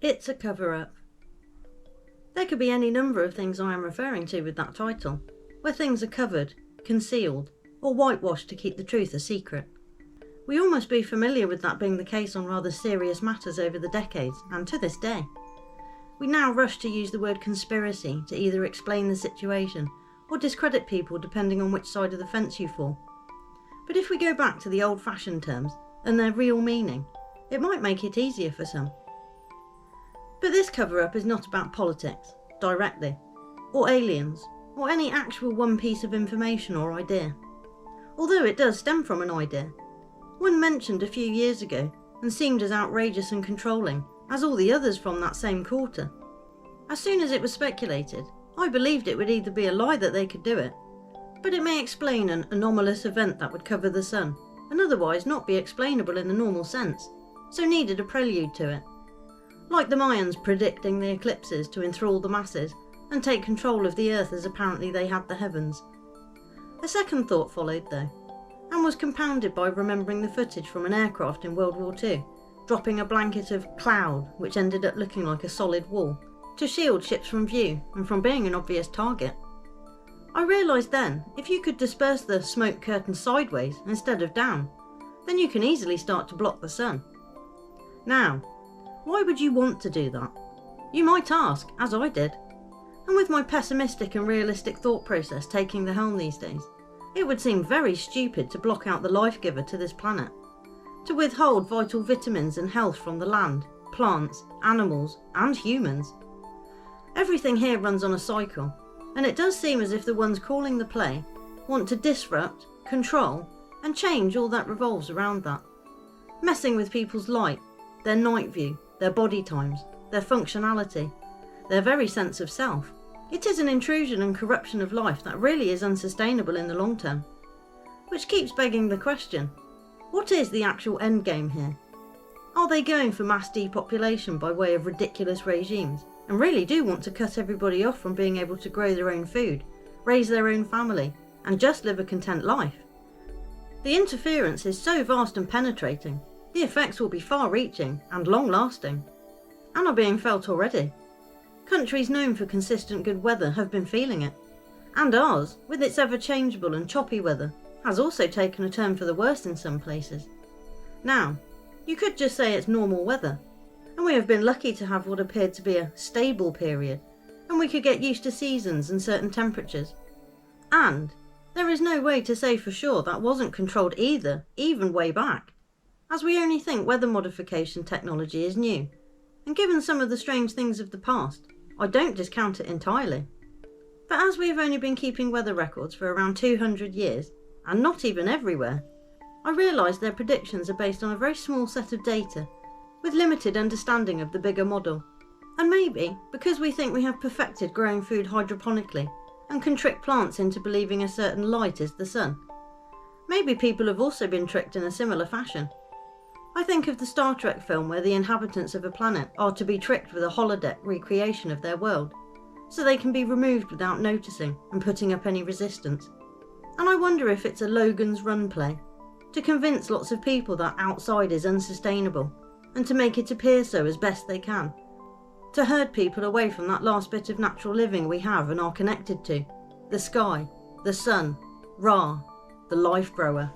It's a cover-up. There could be any number of things I am referring to with that title, where things are covered, concealed, or whitewashed to keep the truth a secret. We all must be familiar with that being the case on rather serious matters over the decades, and to this day. We now rush to use the word conspiracy to either explain the situation or discredit people depending on which side of the fence you fall. But if we go back to the old-fashioned terms and their real meaning, it might make it easier for some. But this cover-up is not about politics, directly, or aliens, or any actual one piece of information or idea. Although it does stem from an idea, one mentioned a few years ago and seemed as outrageous and controlling as all the others from that same quarter. As soon as it was speculated, I believed it would either be a lie that they could do it, but it may explain an anomalous event that would cover the sun, and otherwise not be explainable in the normal sense, so needed a prelude to it. Like the Mayans predicting the eclipses to enthrall the masses and take control of the earth as apparently they had the heavens. A second thought followed though, and was compounded by remembering the footage from an aircraft in World War II, dropping a blanket of cloud which ended up looking like a solid wall, to shield ships from view and from being an obvious target. I realised then, if you could disperse the smoke curtain sideways instead of down, then you can easily start to block the sun. Now, why would you want to do that? You might ask, as I did. And with my pessimistic and realistic thought process taking the helm these days, it would seem very stupid to block out the life giver to this planet, to withhold vital vitamins and health from the land, plants, animals, and humans. Everything here runs on a cycle, and it does seem as if the ones calling the play want to disrupt, control, and change all that revolves around that, messing with people's light, their night view, their body times, their functionality, their very sense of self. It is an intrusion and corruption of life that really is unsustainable in the long term. Which keeps begging the question, what is the actual end game here? Are they going for mass depopulation by way of ridiculous regimes, and really do want to cut everybody off from being able to grow their own food, raise their own family, and just live a content life? The interference is so vast and penetrating, the effects will be far-reaching and long-lasting, and are being felt already. Countries known for consistent good weather have been feeling it, and ours, with its ever-changeable and choppy weather, has also taken a turn for the worse in some places. Now, you could just say it's normal weather, and we have been lucky to have what appeared to be a stable period, and we could get used to seasons and certain temperatures. And there is no way to say for sure that wasn't controlled either, even way back, as we only think weather modification technology is new, and given some of the strange things of the past, I don't discount it entirely. But as we have only been keeping weather records for around 200 years, and not even everywhere, I realise their predictions are based on a very small set of data, with limited understanding of the bigger model. And maybe, because we think we have perfected growing food hydroponically, and can trick plants into believing a certain light is the sun, maybe people have also been tricked in a similar fashion. I think of the Star Trek film where the inhabitants of a planet are to be tricked with a holodeck recreation of their world, so they can be removed without noticing and putting up any resistance. And I wonder if it's a Logan's Run play, to convince lots of people that outside is unsustainable, and to make it appear so as best they can, to herd people away from that last bit of natural living we have and are connected to, the sky, the sun, Ra, the life grower.